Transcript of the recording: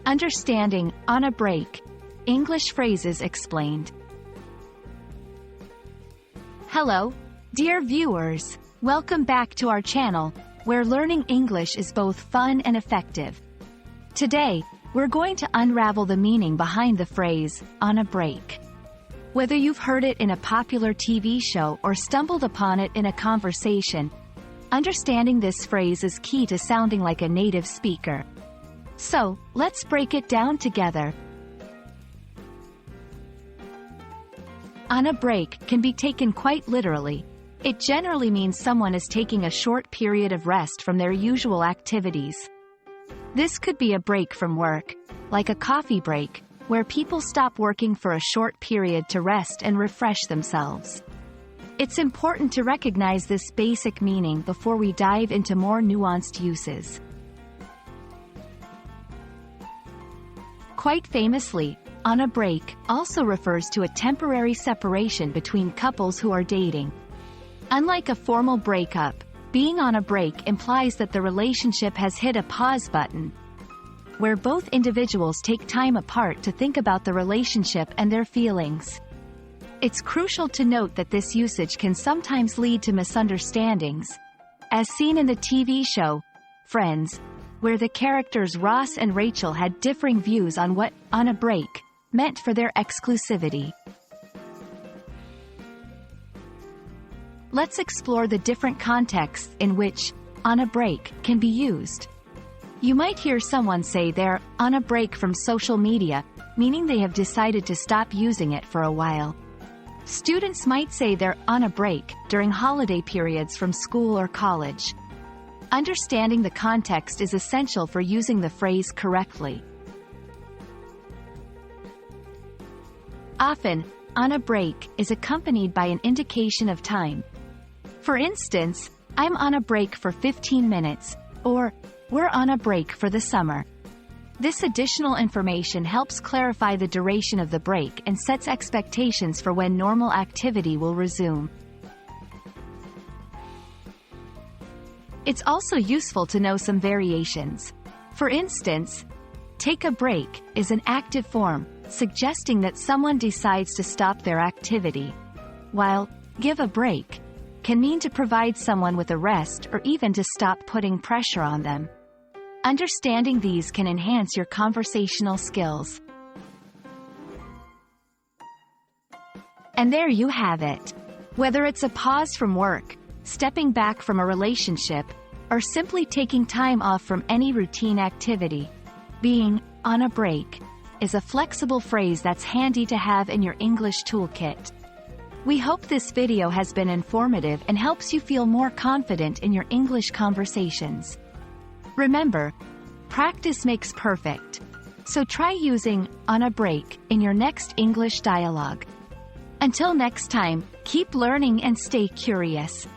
Understanding on a break. English phrases explained. Hello, dear viewers. Welcome back to our channel, where learning English is both fun and effective. Today, we're going to unravel the meaning behind the phrase, on a break. Whether you've heard it in a popular TV show or stumbled upon it in a conversation, understanding this phrase is key to sounding like a native speaker. So, let's break it down together. On a break can be taken quite literally. It generally means someone is taking a short period of rest from their usual activities. This could be a break from work, like a coffee break, where people stop working for a short period to rest and refresh themselves. It's important to recognize this basic meaning before we dive into more nuanced uses. Quite famously, on a break also refers to a temporary separation between couples who are dating. Unlike a formal breakup, being on a break implies that the relationship has hit a pause button, where both individuals take time apart to think about the relationship and their feelings. It's crucial to note that this usage can sometimes lead to misunderstandings, as seen in the TV show, Friends, where the characters Ross and Rachel had differing views on what "on a break" meant for their exclusivity. Let's explore the different contexts in which "on a break" can be used. You might hear someone say they're on a break from social media, meaning they have decided to stop using it for a while. Students might say they're on a break during holiday periods from school or college. Understanding the context is essential for using the phrase correctly. Often, on a break is accompanied by an indication of time. For instance, I'm on a break for 15 minutes, or we're on a break for the summer. This additional information helps clarify the duration of the break and sets expectations for when normal activity will resume. It's also useful to know some variations. For instance, take a break is an active form, suggesting that someone decides to stop their activity, while give a break can mean to provide someone with a rest or even to stop putting pressure on them. Understanding these can enhance your conversational skills. And there you have it. Whether it's a pause from work, stepping back from a relationship, or simply taking time off from any routine activity, being on a break is a flexible phrase that's handy to have in your English toolkit. We hope this video has been informative and helps you feel more confident in your English conversations. Remember, practice makes perfect. So try using "on a break" in your next English dialogue. Until next time, keep learning and stay curious.